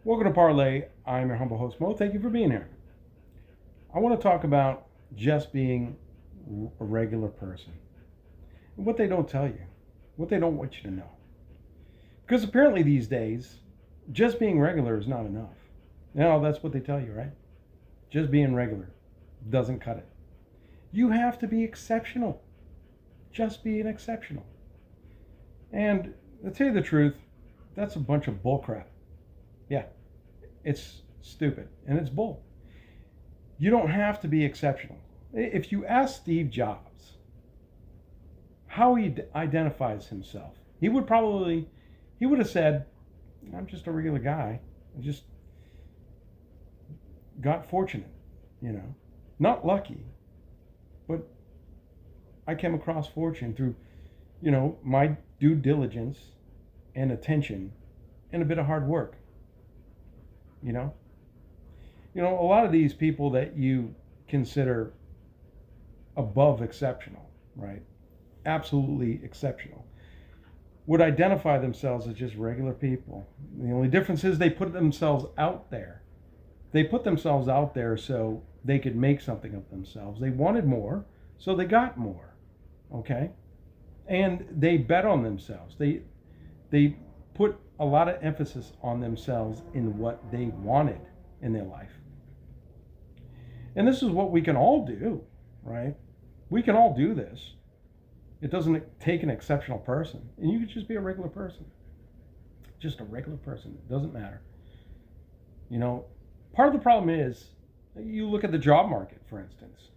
Welcome to Parlay. I'm your humble host, Mo. Thank you for being here. I want to talk about just being a regular person. And what they don't tell you, what they don't want you to know. Because apparently these days, just being regular is not enough. Now, that's what they tell you, right? Just being regular doesn't cut it. You have to be exceptional. Just being exceptional. And to tell you the truth, that's a bunch of bullcrap. Yeah, it's stupid and it's bull. You don't have to be exceptional. If you ask Steve Jobs how he identifies himself, he would have said, "I'm just a regular guy. I just got fortunate, you know, not lucky, but I came across fortune through, my due diligence and attention and a bit of hard work, you know." A lot of these people that you consider above exceptional, right? Absolutely exceptional, would identify themselves as just regular people. The only difference is they put themselves out there. They put themselves out there so they could make something of themselves. They wanted more, so they got more. Okay? And they bet on themselves. They put a lot of emphasis on themselves in what they wanted in their life. And this is what we can all do, right? We can all do this. It doesn't take an exceptional person. And you could just be a regular person. Just a regular person. It doesn't matter. Part of the problem is you look at the job market, for instance.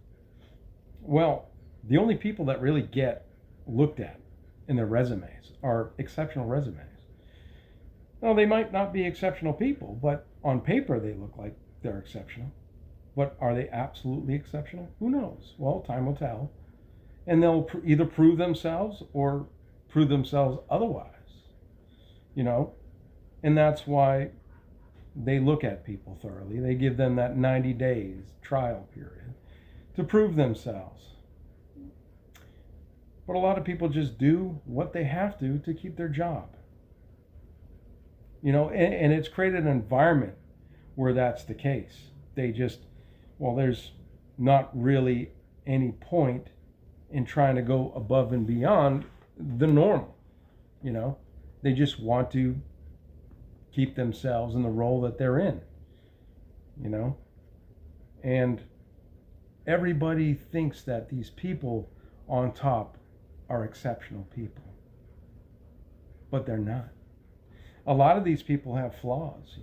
Well, the only people that really get looked at in their resumes are exceptional resumes. Now, they might not be exceptional people, but on paper they look like they're exceptional. But are they absolutely exceptional? Who knows? Well, time will tell. And they'll either prove themselves or prove themselves otherwise. You know, and that's why they look at people thoroughly. They give them that 90 days trial period to prove themselves. But a lot of people just do what they have to keep their job. And it's created an environment where that's the case. They just, well, there's not really any point in trying to go above and beyond the normal. They just want to keep themselves in the role that they're in. And everybody thinks that these people on top are exceptional people, but they're not. A lot of these people have flaws.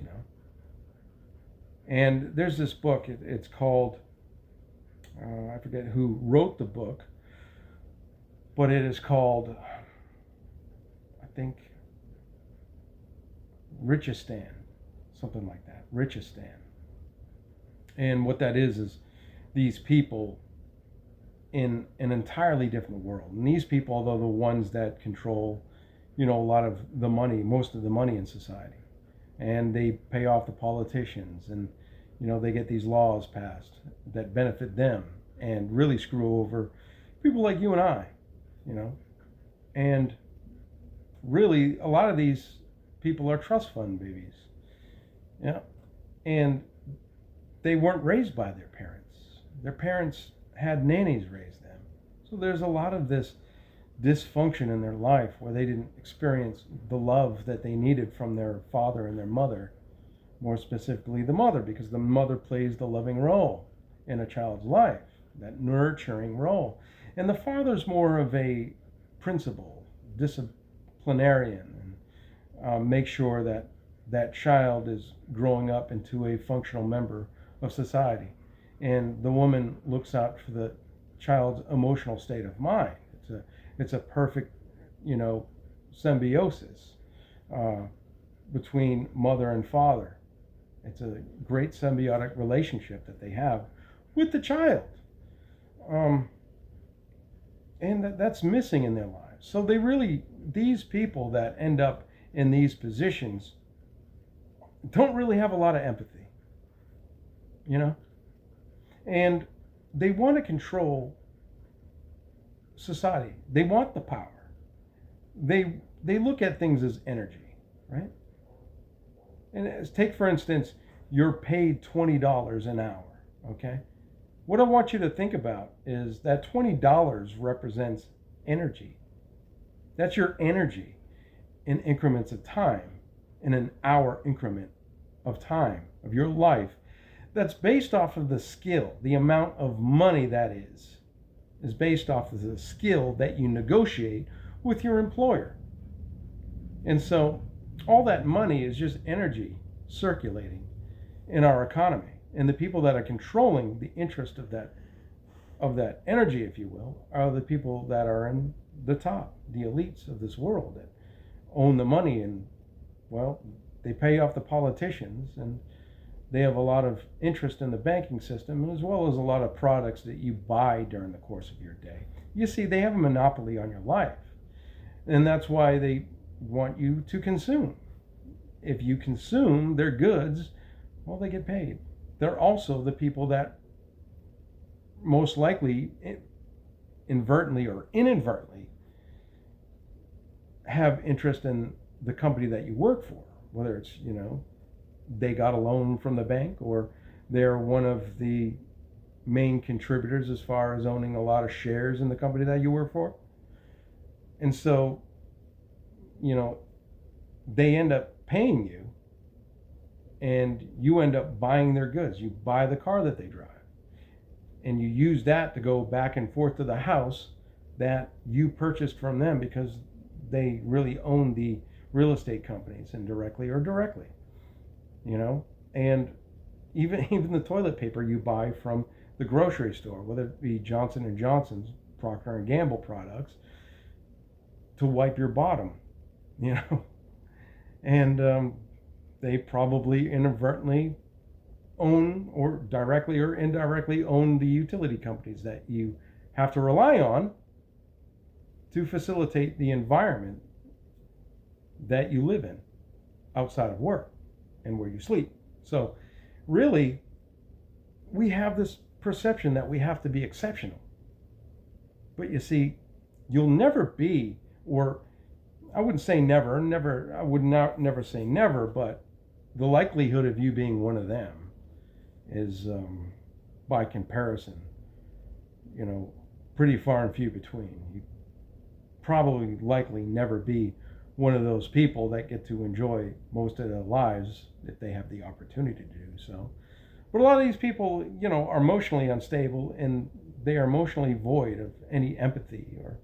And there's this book, it's called, I forget who wrote the book, but it is called, I think, Richistan, something like that, Richistan. And what that is these people in an entirely different world. And these people are the ones that control, a lot of the money, most of the money in society. And they pay off the politicians, and, they get these laws passed that benefit them and really screw over people like you and I, And really, a lot of these people are trust fund babies. Yeah. And they weren't raised by their parents. Their parents had nannies raise them. So there's a lot of this dysfunction in their life where they didn't experience the love that they needed from their father and their mother, more specifically the mother, because the mother plays the loving role in a child's life, that nurturing role. And the father's more of a principal, disciplinarian, and make sure that that child is growing up into a functional member of society. And the woman looks out for the child's emotional state of mind. It's a perfect, symbiosis between mother and father. It's a great symbiotic relationship that they have with the child. And that's missing in their lives. So these people that end up in these positions don't really have a lot of empathy, and they want to control society. They want the power. They look at things as energy, right? And take, for instance, you're paid $20 an hour, okay? What I want you to think about is that $20 represents energy. That's your energy in increments of time, in an hour increment of time of your life. That's based off of the skill. The amount of money that is based off of the skill that you negotiate with your employer. And so all that money is just energy circulating in our economy. And the people that are controlling the interest of that energy, if you will, are the people that are in the top, the elites of this world that own the money. And, well, they pay off the politicians, and they have a lot of interest in the banking system, as well as a lot of products that you buy during the course of your day. You see, they have a monopoly on your life. And that's why they want you to consume. If you consume their goods, well, they get paid. They're also the people that most likely, inadvertently or inadvertently, have interest in the company that you work for, whether it's, they got a loan from the bank, or they're one of the main contributors as far as owning a lot of shares in the company that you work for. And so, they end up paying you, and you end up buying their goods. You buy the car that they drive, and you use that to go back and forth to the house that you purchased from them, because they really own the real estate companies, indirectly or directly. And even the toilet paper you buy from the grocery store, whether it be Johnson & Johnson's, Procter & Gamble products, to wipe your bottom, and they probably inadvertently own, or directly or indirectly own, the utility companies that you have to rely on to facilitate the environment that you live in outside of work and where you sleep. So really, we have this perception that we have to be exceptional. But you see, you'll never be, or I wouldn't say never, I would not never say never, but the likelihood of you being one of them is, by comparison, pretty far and few between. You probably likely never be one of those people that get to enjoy most of their lives if they have the opportunity to do so. But a lot of these people, are emotionally unstable, and they are emotionally void of any empathy or,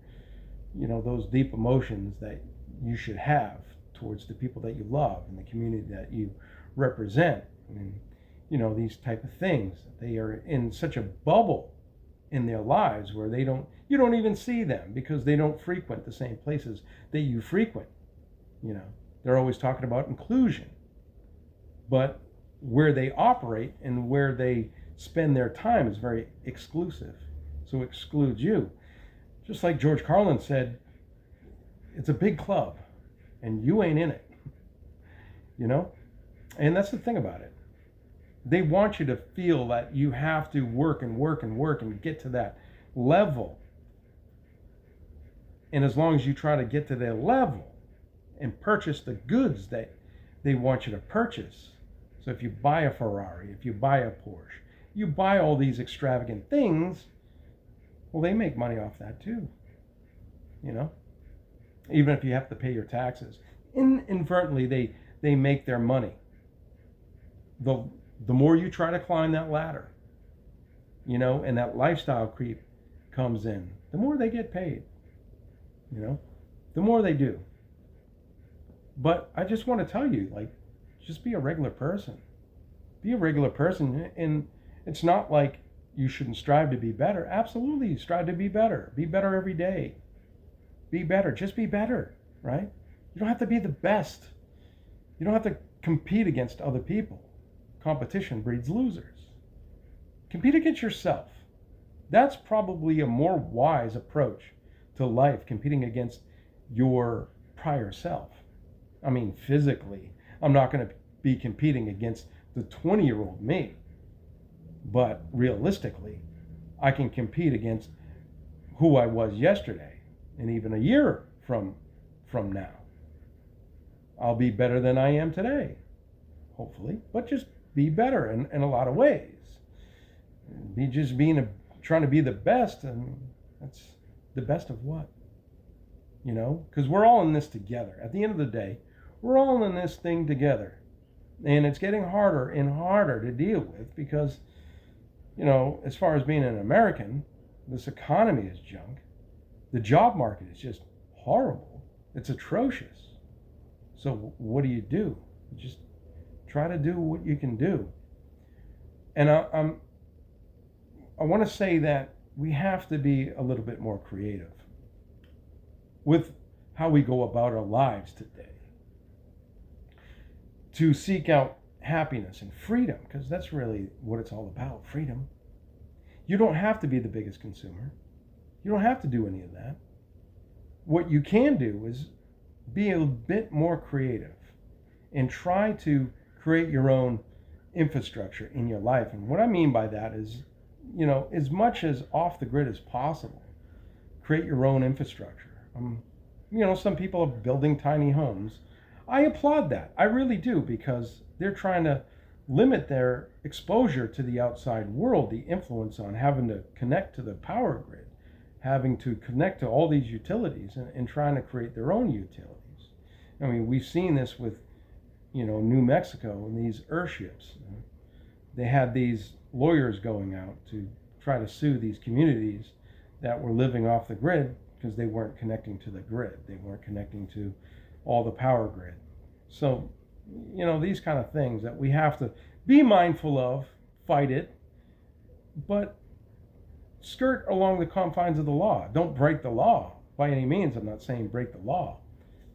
those deep emotions that you should have towards the people that you love and the community that you represent. And, these type of things. They are in such a bubble in their lives where you don't even see them, because they don't frequent the same places that you frequent. They're always talking about inclusion, but where they operate and where they spend their time is very exclusive. So it excludes you. Just like George Carlin said, it's a big club and you ain't in it. And that's the thing about it. They want you to feel that you have to work and work and work and get to that level. And as long as you try to get to their level and purchase the goods that they want you to purchase. So if you buy a Ferrari, if you buy a Porsche, you buy all these extravagant things, well, they make money off that too. Even if you have to pay your taxes. Inadvertently, they make their money. The more you try to climb that ladder, and that lifestyle creep comes in, the more they get paid, the more they do. But I just want to tell you, just be a regular person. Be a regular person. And it's not like you shouldn't strive to be better. Absolutely, strive to be better. Be better every day. Be better. Just be better, right? You don't have to be the best. You don't have to compete against other people. Competition breeds losers. Compete against yourself. That's probably a more wise approach to life, competing against your prior self. I mean, physically, I'm not going to be competing against the 20-year-old me. But realistically, I can compete against who I was yesterday, and even a year from now. I'll be better than I am today. hopefully, but just be better in a lot of ways. Be just trying to be the best, and that's the best of what? Because we're all in this together. At the end of the day, we're all in this thing together. And it's getting harder and harder to deal with because, as far as being an American, this economy is junk. The job market is just horrible. It's atrocious. So what do? You just try to do what you can do. And I want to say that we have to be a little bit more creative with how we go about our lives today, to seek out happiness and freedom, because that's really what it's all about, freedom. You don't have to be the biggest consumer. You don't have to do any of that. What you can do is be a bit more creative and try to create your own infrastructure in your life. And what I mean by that is, as much as off the grid as possible, create your own infrastructure. Some people are building tiny homes. I applaud that. I really do, because they're trying to limit their exposure to the outside world, the influence on having to connect to the power grid, having to connect to all these utilities, and trying to create their own utilities. I mean, we've seen this with, New Mexico and these airships. They had these lawyers going out to try to sue these communities that were living off the grid because they weren't connecting to the grid. They weren't connecting to all the power grid. So, these kind of things that we have to be mindful of, fight it, but skirt along the confines of the law. Don't break the law by any means. I'm not saying break the law,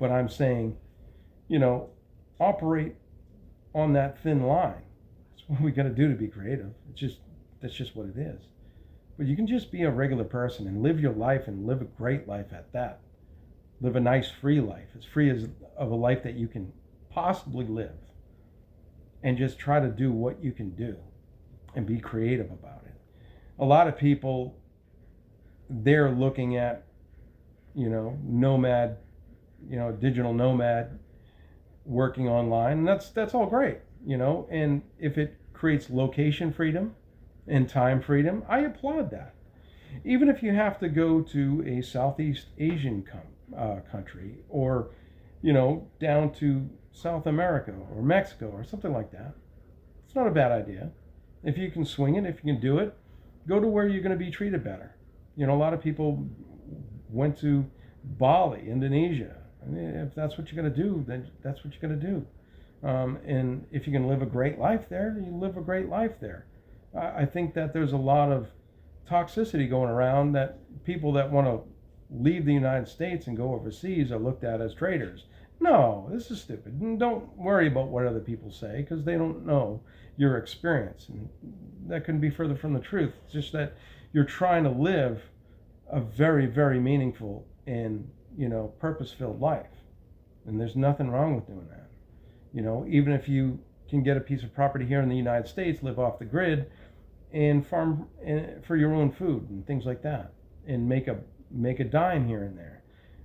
but I'm saying, operate on that thin line. That's what we got to do to be creative. That's just what it is. But you can just be a regular person and live your life, and live a great life at that. Live a nice, free life, as free as of a life that you can possibly live. And just try to do what you can do and be creative about it. A lot of people, they're looking at, nomad, digital nomad, working online, and that's all great, and if it creates location freedom and time freedom, I applaud that. Even if you have to go to a Southeast Asian country, or down to South America or Mexico or something like that, it's not a bad idea. If you can swing it, if you can do it, go to where you're going to be treated better. A lot of people went to Bali, Indonesia. I mean, if that's what you're going to do, then that's what you're going to do. And if you can live a great life there, you live a great life there. I think that there's a lot of toxicity going around, that people that want to leave the United States and go overseas are looked at as traitors. No, this is stupid. And don't worry about what other people say, because they don't know your experience. And that couldn't be further from the truth. It's just that you're trying to live a very, very meaningful and purpose-filled life, and there's nothing wrong with doing that. Even if you can get a piece of property here in the United States, live off the grid, and farm for your own food and things like that, and make a dime here and there.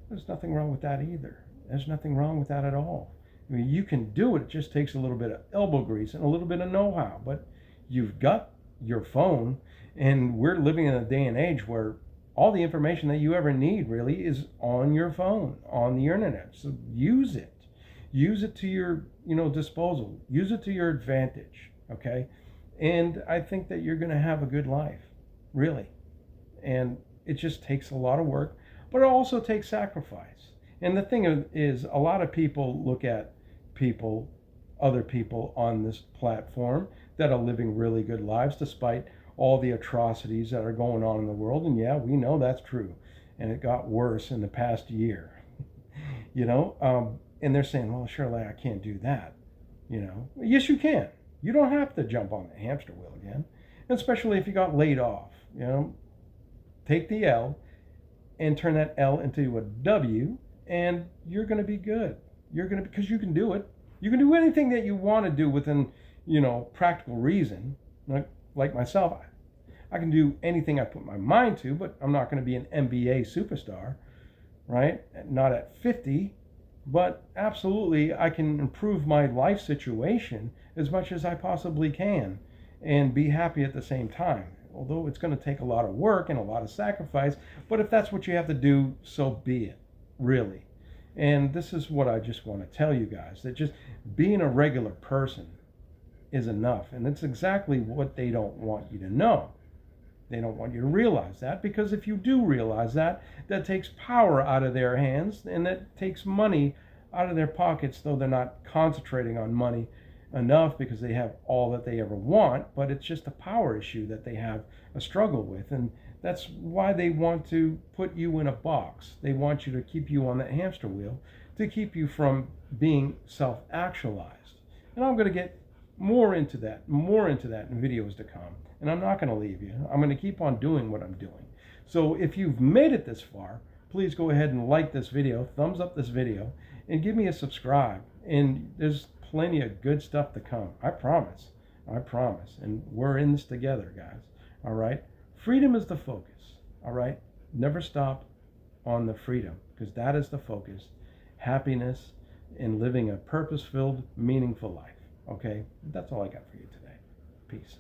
There's nothing wrong with that either. There's nothing wrong with that at all. I mean, you can do it. It just takes a little bit of elbow grease and a little bit of know-how. But you've got your phone, and we're living in a day and age where all the information that you ever need really is on your phone, on the internet. So use it. Use it to your, disposal. Use it to your advantage, okay? And I think that you're going to have a good life, really. And it just takes a lot of work, but it also takes sacrifice. And the thing is, a lot of people look at other people on this platform that are living really good lives despite all the atrocities that are going on in the world. And yeah, we know that's true. And it got worse in the past year, and they're saying, well, surely I can't do that. Yes, you can. You don't have to jump on the hamster wheel again, especially if you got laid off. Take the L and turn that L into a W, and you're going to be good. Because you can do it. You can do anything that you want to do within, practical reason. Like myself, I can do anything I put my mind to, but I'm not going to be an NBA superstar, right? Not at 50, But absolutely, I can improve my life situation as much as I possibly can and be happy at the same time. Although it's going to take a lot of work and a lot of sacrifice, but if that's what you have to do, so be it, really. And this is what I just want to tell you guys, that just being a regular person is enough. And it's exactly what they don't want you to know. They don't want you to realize that, because if you do realize that, that takes power out of their hands and that takes money out of their pockets, though they're not concentrating on money enough because they have all that they ever want, but it's just a power issue that they have a struggle with. And that's why they want to put you in a box. They want you to keep you on that hamster wheel to keep you from being self-actualized. And I'm going to get more into that in videos to come. And I'm not going to leave you. I'm going to keep on doing what I'm doing. So if you've made it this far, please go ahead and like this video, thumbs up this video, and give me a subscribe. And there's plenty of good stuff to come. I promise. I promise. And we're in this together, guys. All right? Freedom is the focus. All right? Never stop on the freedom, because that is the focus. Happiness and living a purpose-filled, meaningful life. Okay? That's all I got for you today. Peace.